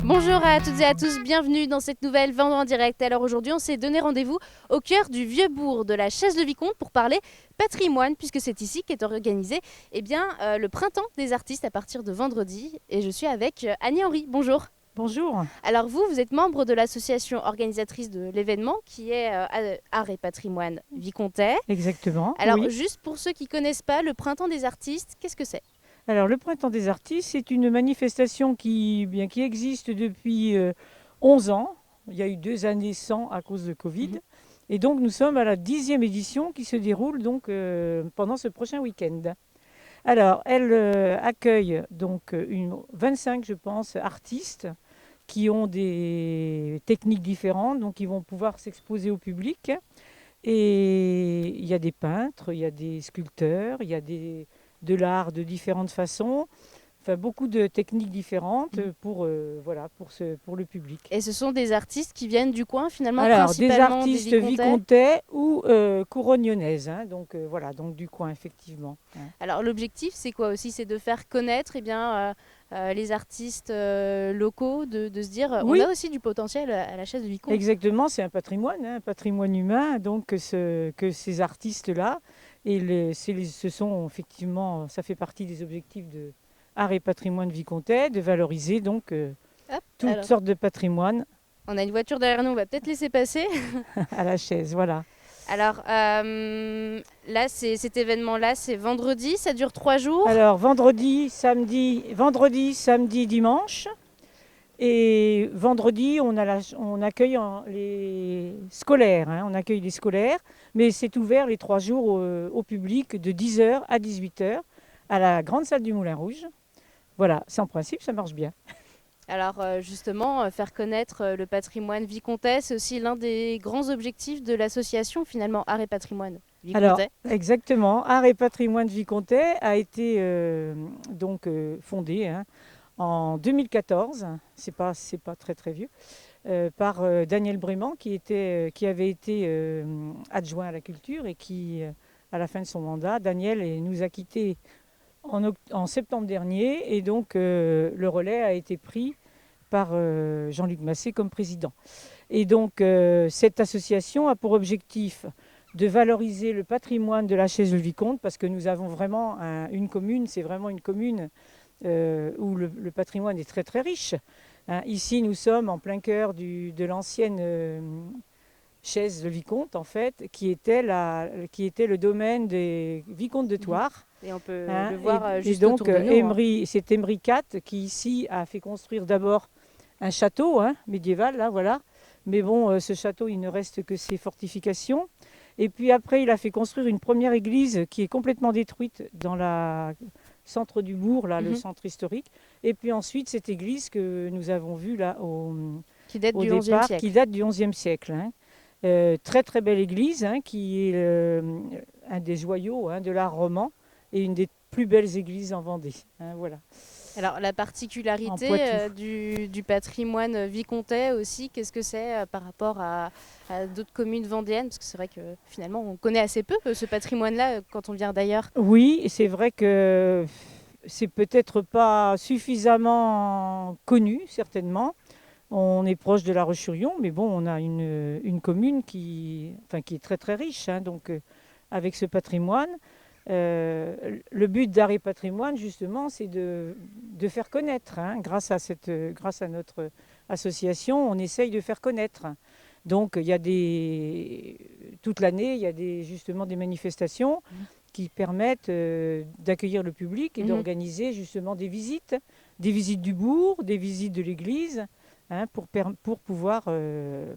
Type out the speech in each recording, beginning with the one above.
Bonjour à toutes et à tous, bienvenue dans cette nouvelle Vendre en direct. Alors aujourd'hui on s'est donné rendez-vous au cœur du Vieux-Bourg de la Chaise-le-Vicomte pour parler patrimoine, puisque c'est ici qu'est organisé le printemps des artistes à partir de vendredi. Et je suis avec Annie Henry, bonjour. Bonjour. Alors vous êtes membre de l'association organisatrice de l'événement qui est Art et Patrimoine Vicomtais. Exactement, Alors oui. juste pour ceux qui ne connaissent pas, le printemps des artistes, qu'est-ce que c'est? Alors, le Printemps des artistes, c'est une manifestation qui existe depuis 11 ans. Il y a eu 2 années sans à cause de Covid. Mhm. Et donc, nous sommes à la 10e édition qui se déroule donc pendant ce prochain week-end. Alors, elle accueille donc 25, je pense, artistes qui ont des techniques différentes, donc ils vont pouvoir s'exposer au public. Et il y a des peintres, il y a des sculpteurs, de l'art de différentes façons, enfin beaucoup de techniques différentes pour le public. Et ce sont des artistes qui viennent du coin finalement, Alors, des principalement des artistes Vicomtais. vicomtais ou couronne-lyonnaises, hein, donc voilà, donc du coin effectivement, hein. Alors l'objectif c'est quoi aussi? C'est de faire connaître les artistes locaux, de se dire on Oui, a aussi du potentiel à la chaise de Vicomte. exactement, c'est un patrimoine humain, donc que ces artistes-là, ce sont effectivement, ça fait partie des objectifs de Art et Patrimoine Vicomtais, de valoriser donc Hop, toutes alors sortes de patrimoine on a une voiture derrière nous, on va peut-être laisser passer. à la chaise, voilà. Alors là, cet événement-là, c'est vendredi, ça dure 3 jours. Alors vendredi, samedi, dimanche. Et vendredi, on accueille les scolaires, hein, on accueille les scolaires, mais c'est ouvert les 3 jours au public de 10 h à 18 h à la grande salle du Moulin Rouge. Voilà, c'est en principe, ça marche bien. Alors justement, faire connaître le patrimoine vicomtais, c'est aussi l'un des grands objectifs de l'association finalement Art et Patrimoine Alors, Vicomtais. exactement, Art et Patrimoine Vicomtais a été fondé, hein, en 2014, c'est pas très très vieux, par Daniel Brément qui avait été adjoint à la culture et qui, à la fin de son mandat, nous a quittés en septembre dernier et donc le relais a été pris par Jean-Luc Massé comme président. Et donc cette association a pour objectif de valoriser le patrimoine de la Chaise-le-Vicomte parce que nous avons vraiment une commune, c'est vraiment une commune où le patrimoine est très très riche, hein. Ici, nous sommes en plein cœur de l'ancienne Chaise-le-Vicomte, en fait, qui était le domaine des vicomtes de Mhm. Thouars, Et on peut hein. le voir Et juste donc, autour de nous, hein. C'est Emery IV qui, ici, a fait construire d'abord un château, hein, médiéval, là, voilà. Mais bon, ce château, il ne reste que ses fortifications. Et puis après, il a fait construire une première église qui est complètement détruite dans le centre du bourg, là, le Mhm. centre historique. Et puis ensuite, cette église que nous avons vue là Qui date au du XIe départ, qui siècle. date du XIe siècle, hein. Très très belle église, hein, qui est un des joyaux, hein, de l'art roman et une des plus belles églises en Vendée, hein, voilà, Alors la en particularité Poitou. du patrimoine vicomtais aussi, qu'est-ce que c'est par rapport à d'autres communes vendéennes? Parce que c'est vrai que finalement on connaît assez peu ce patrimoine-là quand on vient d'ailleurs. Oui, c'est vrai que c'est peut-être pas suffisamment connu, certainement. On est proche de La Roche-sur-Yon, mais bon, on a une commune qui est très très riche, hein, donc avec ce patrimoine. Le but d'Art et Patrimoine, justement, c'est de faire connaître, hein, grâce à notre association, on essaye de faire connaître. Donc, toute l'année, il y a justement des manifestations qui permettent d'accueillir le public et Mhm. d'organiser justement des visites du bourg, des visites de l'église, hein, pour pouvoir De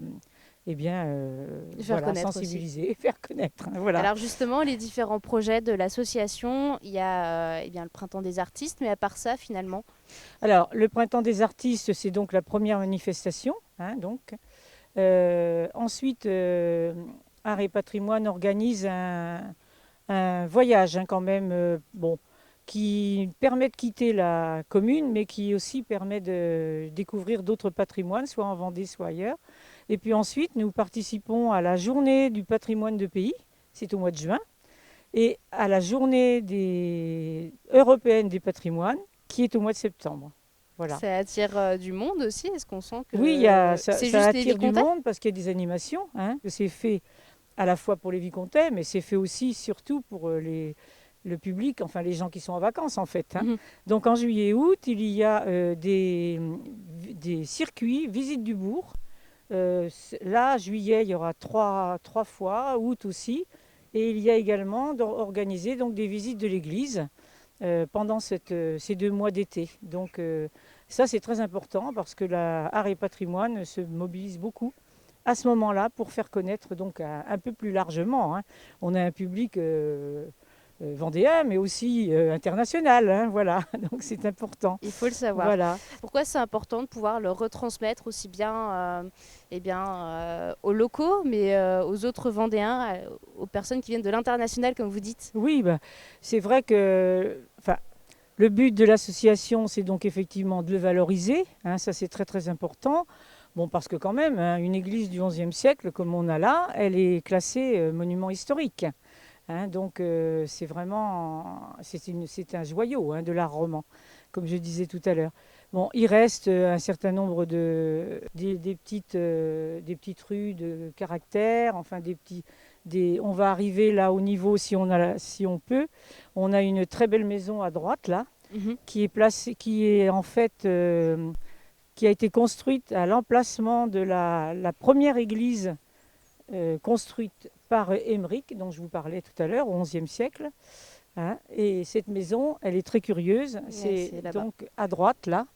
faire voilà, connaître aussi. sensibiliser et faire connaître, hein, voilà. Alors justement, les différents projets de l'association, il y a le Printemps des artistes, mais à part ça, finalement. Alors, le Printemps des artistes, c'est donc la première manifestation, hein, donc. Ensuite, Art et Patrimoine organise un voyage, hein, quand même, bon, qui permet de quitter la commune, mais qui aussi permet de découvrir d'autres patrimoines, soit en Vendée, soit ailleurs. Et puis ensuite, nous participons à la journée du patrimoine de pays, c'est au mois de juin, et à la journée européenne des patrimoines, qui est au mois de septembre. Voilà. Ça attire du monde aussi. Est-ce qu'on sent que Oui, ça, c'est ça juste les attire du Vicomtais? monde parce qu'il y a des animations. Hein. C'est fait à la fois pour les Vicomtais, mais c'est fait aussi surtout pour le public, enfin les gens qui sont en vacances en fait. Hein. Mhm. Donc en juillet et août, il y a des circuits, visite du bourg. Là, juillet, il y aura trois fois, août aussi. Et il y a également organisé donc, des visites de l'église pendant ces 2 mois d'été. Donc ça, c'est très important parce que la Art et Patrimoine se mobilise beaucoup à ce moment-là pour faire connaître donc un peu plus largement. Hein. On a un public vendéen, mais aussi international. Hein, voilà, donc c'est important. Il faut le savoir. Voilà. Pourquoi c'est important de pouvoir le retransmettre aussi bien, aux locaux, mais aux autres Vendéens, aux personnes qui viennent de l'international, comme vous dites. Oui, bah, c'est vrai que enfin, le but de l'association, c'est donc effectivement de le valoriser. Hein, ça, c'est très très important. Bon, parce que quand même, hein, une église du XIe siècle, comme on a là, elle est classée monument historique. Hein, donc c'est vraiment c'est un joyau hein, de l'art roman, comme je disais tout à l'heure. Bon, il reste un certain nombre des petites rues de caractère, enfin on va arriver là au niveau si on peut. On a une très belle maison à droite là, Mhm. qui est en fait qui a été construite à l'emplacement de la première église construite par Émeric, dont je vous parlais tout à l'heure, au XIe siècle. Hein. Et cette maison, elle est très curieuse. C'est C'est là-bas. donc à droite, là.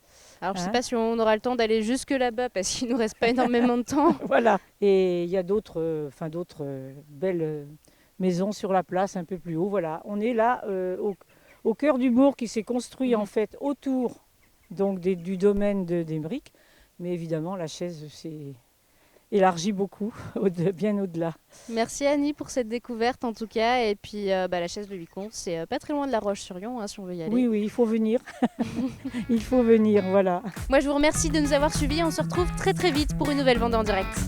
Alors, je ne sais Hein. pas si on aura le temps d'aller jusque là-bas parce qu'il ne nous reste pas énormément de temps. Voilà. Et il y a d'autres belles maisons sur la place, un peu plus haut. Voilà. On est là au cœur du bourg qui s'est construit en Mhm. fait autour donc, du domaine d'Émeric. Mais évidemment, la chaise s'est élargie beaucoup, bien au-delà. Merci Annie pour cette découverte en tout cas. Et puis la chaise de Vicomte, c'est pas très loin de La Roche-sur-Yon hein, si on veut y aller. Oui, oui, il faut venir. Il faut venir, voilà. Moi je vous remercie de nous avoir suivis. On se retrouve très très vite pour une nouvelle Vendée en direct.